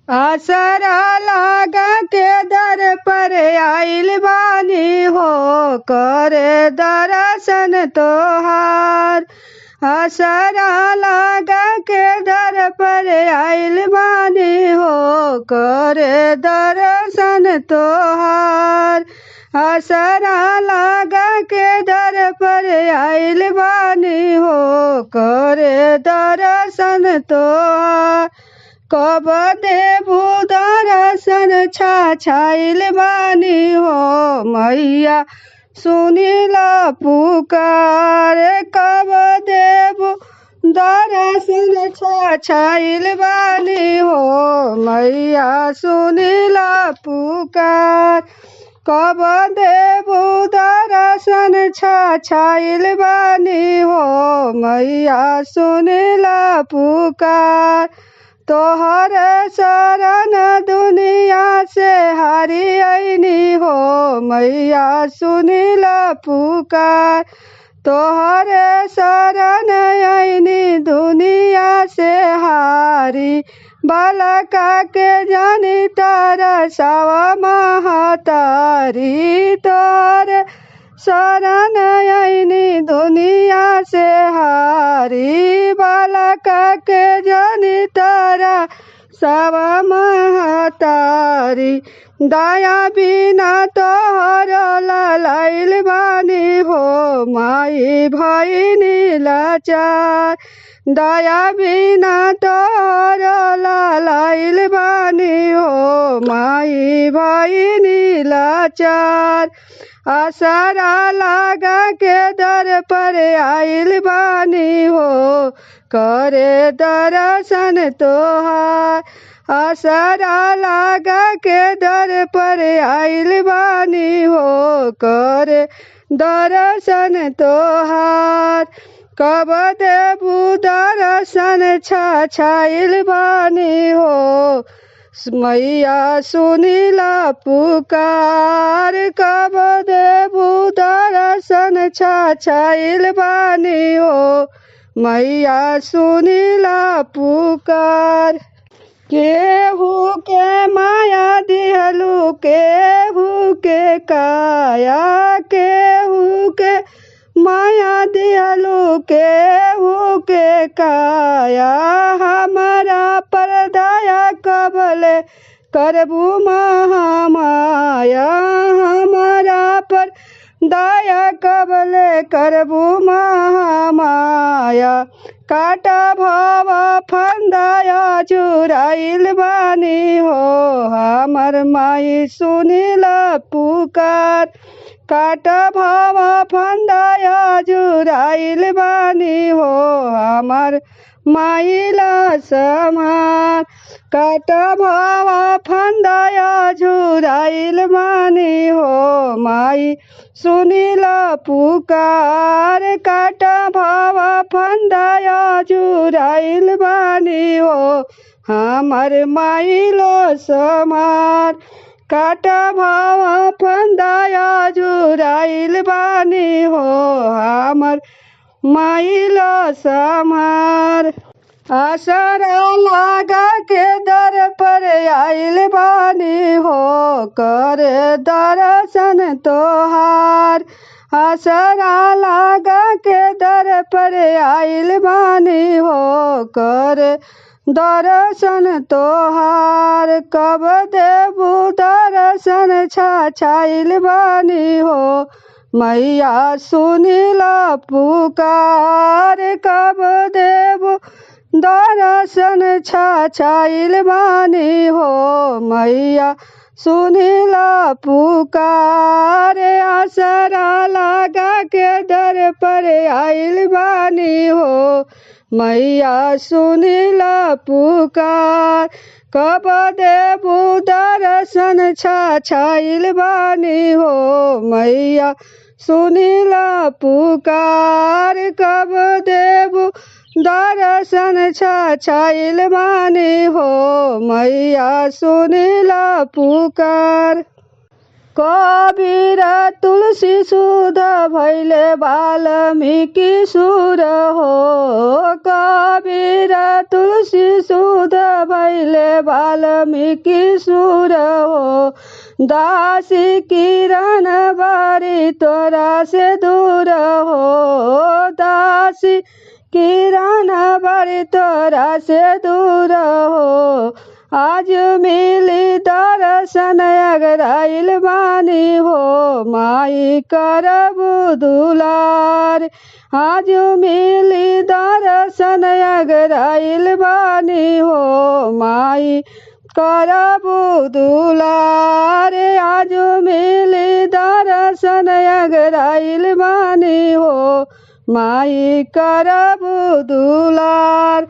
आसरा लागा के दर पर आइल बानी हो, करे दर्शन तोहार। आसरा लागा के दर पर आइल बानी हो, करे दर्शन तोहार। आसरा लागा के दर पर आइल बानी हो, करे दर्शन तोहार। कब देबू दर्शन छाछाइल बानी हो, मैया सुनिल पुकार। कब देबू दर्शन छाछाइल बानी हो, मैया सुनिल पुकार। कब देबू दर्शन छाछाइल बानी हो, मैया सुनिल पुकार। तोहर शरण दुनिया से हारी आईनी हो, मैया सुनिल पुकार। तोहर शरण आईनी दुनिया से हारी, बालका के जानी तरसावा महतारी। तोहर शरण आईनी दुनिया से हारी, बालका के जानी तरसावा महतारी। दया बिना तोहर लाइल बानी हो, माई भइनी लाचार। दया बिना तोहर लाइल बानी हो, माई भइनी लाचार। आसरा लागा के दर पर आइल बानी हो, करे दर्शन तोहार। आसरा लागा के दर पर आइल बानी हो, करे दर्शन तोहार। कब देबू दर्शन छाछाइल बानी हो, मैया सुनिल पुकार। कब देबू दर्शन छाछाइल बानी हो, मैया सुनिल पुकार। केहू के माया दिहलू, केहू के काया। केहू के माया दिहलू, केहू के काया। हमारा पर दया कबले करबू महामाया। हमारा पर दया कबले करबू महामाया। काटा भव फंदाया जुराइल बानी हो, हमर माई सुनिल पुकार। काटा भव फंदाया जुराइल बानी हो, हमर माइल समार। काटा भव फंदाया जुराइल बानी हो, माई सुनिल पुकार। काटा भव फंदाया जुराइल बानी हो, हमर माइल समार। काटा भव फंदाया जुराइल बानी हो, हमर माइल समार। आसरा लागा के दर पर आइल बानी हो, करे दर्शन तोहार। आसरा लागा के दर पर आइल बानी हो, करे दर्शन तोहार। कब देबू दर्शन छाछाइल बानी हो, मैया सुनिल पुकार। कब देबू दर्शन छाछाइल बानी हो, मैया सुनिल पुकार। आसरा लागा के दर पर आइल बानी हो, मैया सुनिल पुकार। कब देबू दर्शन छाछाइल बानी हो, मैया सुनिल पुकार। कब देबू दर्शन छाछाइल बानी हो, मैया सुनिल पुकार। कबीर तुलसी सुध भैले वाल्मीकि सुर हो कबीर तुलसी सुध भैले वाल्मीकि सुर हो दासी किरण बारी तोरा से दूर हो दासी किरण बारी तोरा से दूर हो आज मिली दर्शन अगराइल बानी हो माई करबु दुलार आज मिली दर्शन अगराइल बानी हो माई करबु दुलार आज मिली दर्शन अगराइल बानी हो माई करबु दुलार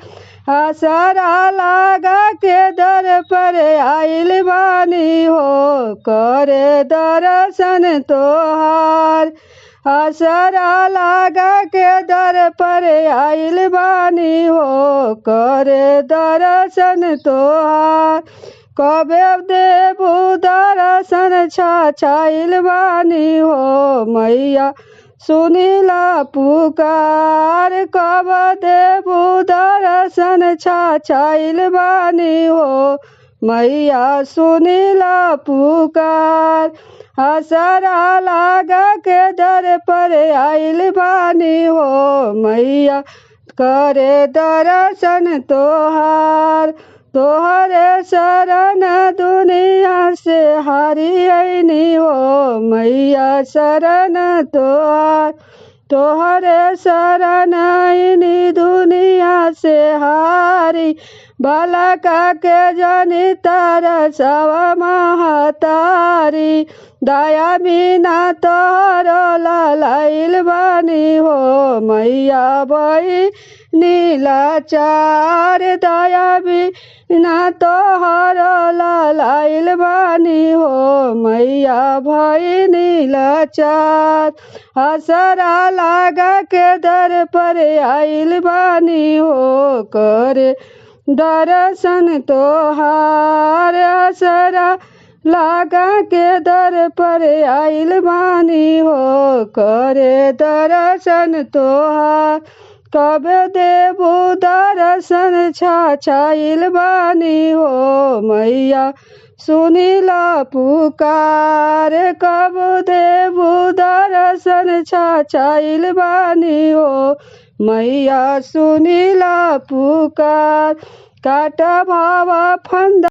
आसरा लगा के दर पर आइल बानी हो करे दर्शन तोहार आसरा लगा के दर पर आइल बानी हो करे दर्शन तोहार कबे देबू दर्शन छाइल बानी हो मैया सुनीला पुकार कब देबू दर्शन छाइल बानी हो मैया सुनीला पुकार आसरा लगा के दर पर आइल बानी हो मैया करे दर्शन तोहार तोहरे शरण दुनिया से हारी आईनी हो मैया शरण तोहार तोहरे शरण आईनी दुनिया से हारी बालका के जनी तरसव महतारी दया बिना तोहरो लाइल बानी हो मैया बई नीलाचार दया बिना तोहरो लाइल बानी हो मैया भई नीलाचार आसरा लगा के दर पर आइल बानी हो करे दर्शन तोहार आसरा लगा के दर पर आइल बानी हो करे दर्शन तोहार कब देबू दर्शन छाइल बानी हो मैया सुनीला पुकार कब देबू दर्शन छाइल बानी हो मैया सुनीला पुकार काट भावा फंदा